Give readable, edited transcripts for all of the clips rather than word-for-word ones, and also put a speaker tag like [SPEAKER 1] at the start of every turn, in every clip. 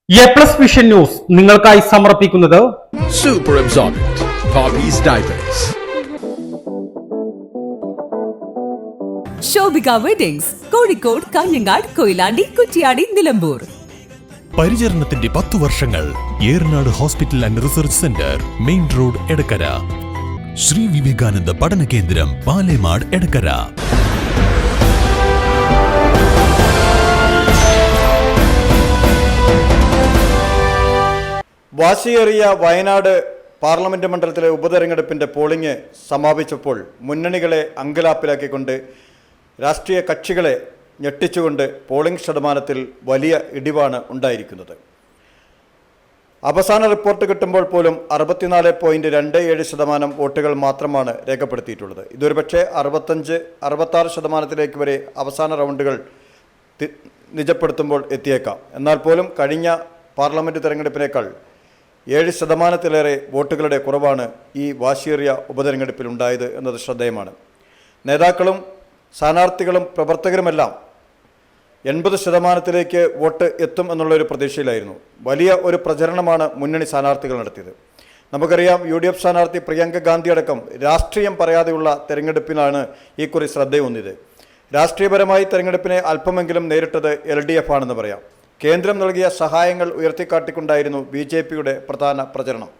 [SPEAKER 1] A+ vision news നിങ്ങൾക്കായി സമർപ്പിക്കുന്നത്
[SPEAKER 2] Super Absorbent Poppy's Diapers.
[SPEAKER 3] Shobhika weddings Kozhikode, Kanhangad, Koyilandy, Kuttiady, Nilambur.
[SPEAKER 4] പരിചരണത്തിന്റെ 10 വർഷങ്ങൾ. Eranad hospital and research center, main road, Edakkara. Sree Vivekananda പഠന കേന്ദ്രം, പാലേമാട്, എടക്കര.
[SPEAKER 5] വാശിയേറിയ വയനാട് പാർലമെന്റ് മണ്ഡലത്തിലെ ഉപതെരഞ്ഞെടുപ്പിന്റെ പോളിംഗ് സമാപിച്ചപ്പോൾ മുന്നണികളെ അങ്കലാപ്പിലാക്കിക്കൊണ്ട് രാഷ്ട്രീയ കക്ഷികളെ ഞെട്ടിച്ചുകൊണ്ട് പോളിംഗ് ശതമാനത്തിൽ വലിയ ഇടിവാണ് ഉണ്ടായിരിക്കുന്നത്. അവസാന റിപ്പോർട്ട് കിട്ടുമ്പോൾ പോലും 64.27% വോട്ടുകൾ മാത്രമാണ് രേഖപ്പെടുത്തിയിട്ടുള്ളത്. ഇതൊരു പക്ഷേ 65-66% വരെ അവസാന റൗണ്ടുകൾ നിജപ്പെടുത്തുമ്പോൾ എത്തിയേക്കാം. എന്നാൽ പോലും കഴിഞ്ഞ പാർലമെൻറ്റ് തെരഞ്ഞെടുപ്പിനേക്കാൾ 7% വോട്ടുകളുടെ കുറവാണ് ഈ വാശിയേറിയ ഉപതെരഞ്ഞെടുപ്പിലുണ്ടായത് എന്നത് ശ്രദ്ധേയമാണ്. നേതാക്കളും സ്ഥാനാർത്ഥികളും പ്രവർത്തകരുമെല്ലാം 80% വോട്ട് എത്തും എന്നുള്ളൊരു പ്രതീക്ഷയിലായിരുന്നു. വലിയ ഒരു പ്രചരണമാണ് മുന്നണി സ്ഥാനാർത്ഥികൾ നടത്തിയത്. നമുക്കറിയാം, UDF സ്ഥാനാർത്ഥി പ്രിയങ്ക ഗാന്ധി അടക്കം രാഷ്ട്രീയം പറയാതെയുള്ള തെരഞ്ഞെടുപ്പിനാണ് ഈക്കുറി ശ്രദ്ധയൂന്നിയത്. രാഷ്ട്രീയപരമായി തെരഞ്ഞെടുപ്പിനെ അല്പമെങ്കിലും നേരിട്ടത് LDF ആണെന്ന് പറയാം. കേന്ദ്രം നൽകിയ സഹായങ്ങൾ ഉയർത്തിക്കാട്ടിക്കൊണ്ടായിരുന്നു BJPയുടെ പ്രധാന പ്രചരണം.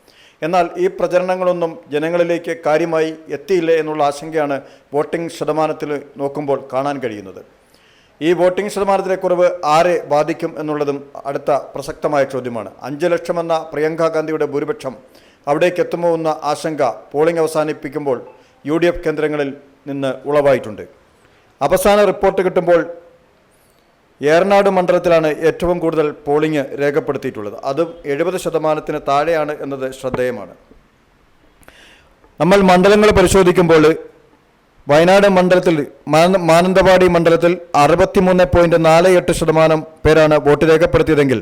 [SPEAKER 5] എന്നാൽ ഈ പ്രചരണങ്ങളൊന്നും ജനങ്ങളിലേക്ക് കാര്യമായി എത്തിയില്ല എന്നുള്ള ആശങ്കയാണ് വോട്ടിംഗ് ശതമാനത്തിൽ നോക്കുമ്പോൾ കാണാൻ കഴിയുന്നത്. ഈ വോട്ടിംഗ് ശതമാനത്തിലെ കുറവ് ആരെ ബാധിക്കും എന്നുള്ളതും അടുത്ത പ്രസക്തമായ ചോദ്യമാണ്. 5 ലക്ഷം എന്ന പ്രിയങ്ക ഗാന്ധിയുടെ ഭൂരിപക്ഷം അവിടേക്ക് എത്തുമോ എന്ന ആശങ്ക പോളിംഗ് അവസാനിപ്പിക്കുമ്പോൾ UDF കേന്ദ്രങ്ങളിൽ നിന്ന് ഉളവായിട്ടുണ്ട്. അവസാന റിപ്പോർട്ട് കിട്ടുമ്പോൾ ഏറനാട് മണ്ഡലത്തിലാണ് ഏറ്റവും കൂടുതൽ പോളിംഗ് രേഖപ്പെടുത്തിയിട്ടുള്ളത്. അതും 70% താഴെയാണ് എന്നത് ശ്രദ്ധേയമാണ്. നമ്മൾ മണ്ഡലങ്ങൾ പരിശോധിക്കുമ്പോൾ വയനാട് മണ്ഡലത്തിൽ മാനന്തവാടി മണ്ഡലത്തിൽ 63.48% പേരാണ് വോട്ട് രേഖപ്പെടുത്തിയതെങ്കിൽ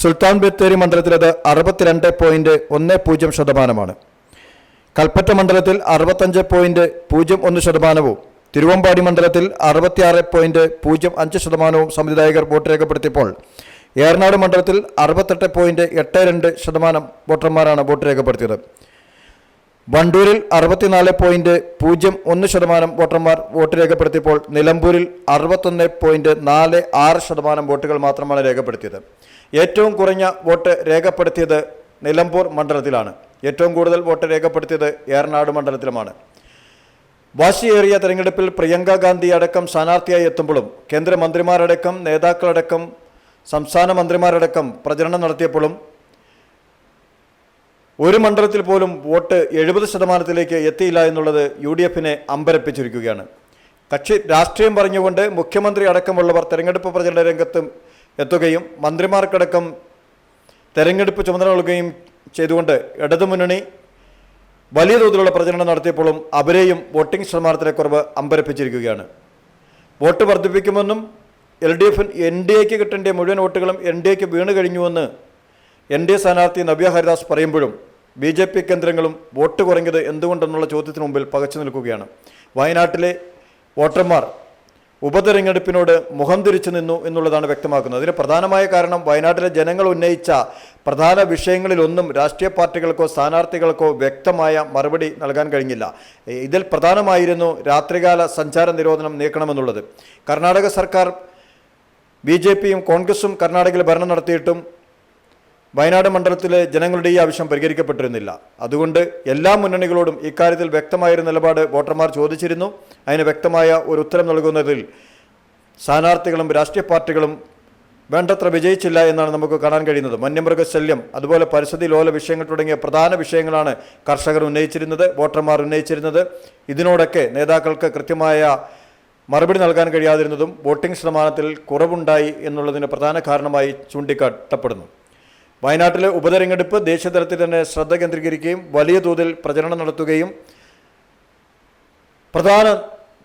[SPEAKER 5] സുൽത്താൻ ബത്തേരി മണ്ഡലത്തിൽ അത് 62.10% കൽപ്പറ്റ മണ്ഡലത്തിൽ 65.01%, തിരുവമ്പാടി മണ്ഡലത്തിൽ 66.05% സമ്മതിദായകർ വോട്ട് രേഖപ്പെടുത്തിയപ്പോൾ ഏറനാട് മണ്ഡലത്തിൽ 68.82% വോട്ടർമാരാണ് വോട്ട് രേഖപ്പെടുത്തിയത്. വണ്ടൂരിൽ 64.01% വോട്ടർമാർ വോട്ട് രേഖപ്പെടുത്തിയപ്പോൾ നിലമ്പൂരിൽ 61.46% വോട്ടുകൾ മാത്രമാണ് രേഖപ്പെടുത്തിയത്. ഏറ്റവും കുറഞ്ഞ വോട്ട് രേഖപ്പെടുത്തിയത് നിലമ്പൂർ മണ്ഡലത്തിലാണ്. ഏറ്റവും കൂടുതൽ വോട്ട് രേഖപ്പെടുത്തിയത് ഏറനാട് മണ്ഡലത്തിലുമാണ്. വാശിയേറിയ തെരഞ്ഞെടുപ്പിൽ പ്രിയങ്ക ഗാന്ധി അടക്കം സ്ഥാനാർത്ഥിയായി എത്തുമ്പോഴും കേന്ദ്രമന്ത്രിമാരടക്കം നേതാക്കളടക്കം സംസ്ഥാന മന്ത്രിമാരടക്കം പ്രചരണം നടത്തിയപ്പോഴും ഒരു മണ്ഡലത്തിൽ പോലും വോട്ട് 70% എത്തിയില്ല എന്നുള്ളത് UDFനെ അമ്പരപ്പിച്ചിരിക്കുകയാണ്. കക്ഷി രാഷ്ട്രീയം പറഞ്ഞുകൊണ്ട് മുഖ്യമന്ത്രി അടക്കമുള്ളവർ തെരഞ്ഞെടുപ്പ് പ്രചരണ രംഗത്ത് എത്തുകയും മന്ത്രിമാർക്കടക്കം തെരഞ്ഞെടുപ്പ് ചുമതല നൽകുകയും ചെയ്തുകൊണ്ട് ഇടതുമുന്നണി വലിയ തോതിലുള്ള പ്രചരണം നടത്തിയപ്പോഴും അവരെയും വോട്ടിംഗ് ശതമാനത്തിലെ കുറവ് അമ്പരപ്പിച്ചിരിക്കുകയാണ്. വോട്ട് വർദ്ധിപ്പിക്കുമെന്നും LDF NDAക്ക് കിട്ടേണ്ട മുഴുവൻ വോട്ടുകളും NDAക്ക് വീണ് കഴിഞ്ഞുവെന്ന് NDA സ്ഥാനാർത്ഥി നവ്യ ഹരിദാസ് പറയുമ്പോഴും BJP കേന്ദ്രങ്ങളും വോട്ട് കുറഞ്ഞത് എന്തുകൊണ്ടെന്നുള്ള ചോദ്യത്തിന് മുമ്പിൽ പകച്ചു നിൽക്കുകയാണ്. വയനാട്ടിലെ വോട്ടർമാർ ഉപതെരഞ്ഞെടുപ്പിനോട് മുഖം തിരിച്ചു നിന്നു എന്നുള്ളതാണ് വ്യക്തമാക്കുന്നത്. അതിന് പ്രധാനമായ കാരണം വയനാട്ടിലെ ജനങ്ങൾ ഉന്നയിച്ച പ്രധാന വിഷയങ്ങളിലൊന്നും രാഷ്ട്രീയ പാർട്ടികൾക്കോ സ്ഥാനാർത്ഥികൾക്കോ വ്യക്തമായ മറുപടി നൽകാൻ കഴിഞ്ഞില്ല. ഇതിൽ പ്രധാനമായിരുന്നു രാത്രികാല സഞ്ചാര നിരോധനം നീക്കണമെന്നുള്ളത്. കർണാടക സർക്കാർ BJPയും കോൺഗ്രസും കർണാടകയിൽ ഭരണം നടത്തിയിട്ടും വയനാട് മണ്ഡലത്തിലെ ജനങ്ങളുടെ ഈ ആവശ്യം പരിഹരിക്കപ്പെട്ടിരുന്നില്ല. അതുകൊണ്ട് എല്ലാ മുന്നണികളോടും ഇക്കാര്യത്തിൽ വ്യക്തമായൊരു നിലപാട് വോട്ടർമാർ ചോദിച്ചിരുന്നു. അതിന് വ്യക്തമായ ഒരു ഉത്തരം നൽകുന്നതിൽ സ്ഥാനാർത്ഥികളും രാഷ്ട്രീയ പാർട്ടികളും വേണ്ടത്ര വിജയിച്ചില്ല എന്നാണ് നമുക്ക് കാണാൻ കഴിയുന്നത്. വന്യമൃഗശല്യം, അതുപോലെ പരിസ്ഥിതി ലോല വിഷയങ്ങൾ തുടങ്ങിയ പ്രധാന വിഷയങ്ങളാണ് കർഷകർ ഉന്നയിച്ചിരുന്നത്, വോട്ടർമാർ ഉന്നയിച്ചിരുന്നത്. ഇതിനോടൊക്കെ നേതാക്കൾക്ക് കൃത്യമായ മറുപടി നൽകാൻ കഴിയാതിരുന്നതും വോട്ടിംഗ് ശതമാനത്തിൽ കുറവുണ്ടായി എന്നുള്ളതിന് പ്രധാന കാരണമായി ചൂണ്ടിക്കാട്ടപ്പെടുന്നു. വയനാട്ടിലെ ഉപതെരഞ്ഞെടുപ്പ് ദേശീയതലത്തിൽ തന്നെ ശ്രദ്ധ കേന്ദ്രീകരിക്കുകയും വലിയ തോതിൽ പ്രചരണം നടത്തുകയും പ്രധാന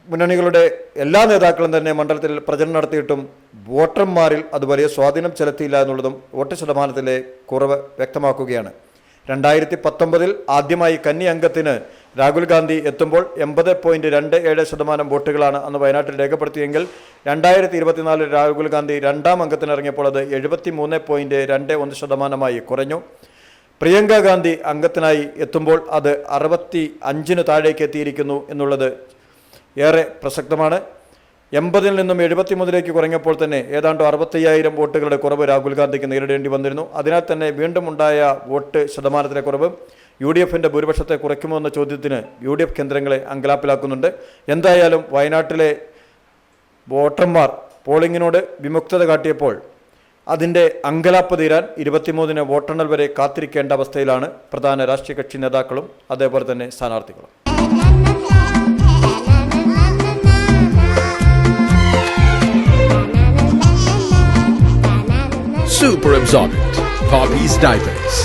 [SPEAKER 5] മുന്നണികളുടെ എല്ലാ നേതാക്കളും തന്നെ മണ്ഡലത്തിൽ പ്രചരണം നടത്തിയിട്ടും വോട്ടർമാരിൽ അത് വലിയ സ്വാധീനം ചെലുത്തിയില്ല എന്നുള്ളതും വോട്ട് ശതമാനത്തിലെ കുറവ് വ്യക്തമാക്കുകയാണ്. 2019 ആദ്യമായി കന്നി അംഗത്തിന് രാഹുൽ ഗാന്ധി എത്തുമ്പോൾ 80.27% വോട്ടുകളാണ് അന്ന് വയനാട്ടിൽ രേഖപ്പെടുത്തിയെങ്കിൽ 2024 രാഹുൽ ഗാന്ധി രണ്ടാം അംഗത്തിനിറങ്ങിയപ്പോൾ അത് 73.21% കുറഞ്ഞു. പ്രിയങ്ക ഗാന്ധി അംഗത്തിനായി എത്തുമ്പോൾ അത് 65 താഴേക്ക് എത്തിയിരിക്കുന്നു എന്നുള്ളത് ഏറെ പ്രസക്തമാണ്. 80 നിന്നും 73 കുറഞ്ഞപ്പോൾ തന്നെ ഏതാണ്ട് 65,000 വോട്ടുകളുടെ കുറവ് രാഹുൽ ഗാന്ധിക്ക് നേരിടേണ്ടി വന്നിരുന്നു. അതിനാൽ തന്നെ വീണ്ടും ഉണ്ടായ വോട്ട് ശതമാനത്തിലെ കുറവ് UDFിൻ്റെ ഭൂരിപക്ഷത്തെ കുറയ്ക്കുമോ എന്ന ചോദ്യത്തിന് UDF കേന്ദ്രങ്ങളെ അങ്കലാപ്പിലാക്കുന്നുണ്ട്. എന്തായാലും വയനാട്ടിലെ വോട്ടർമാർ പോളിംഗിനോട് വിമുക്തത കാട്ടിയപ്പോൾ അതിൻ്റെ അങ്കലാപ്പ് തീരാൻ 23-ന് വോട്ടെണ്ണൽ വരെ കാത്തിരിക്കേണ്ട അവസ്ഥയിലാണ് പ്രധാന രാഷ്ട്രീയ കക്ഷി നേതാക്കളും അതേപോലെ തന്നെ സ്ഥാനാർത്ഥികളും.
[SPEAKER 2] Super absorbent. Poppy's Diapers.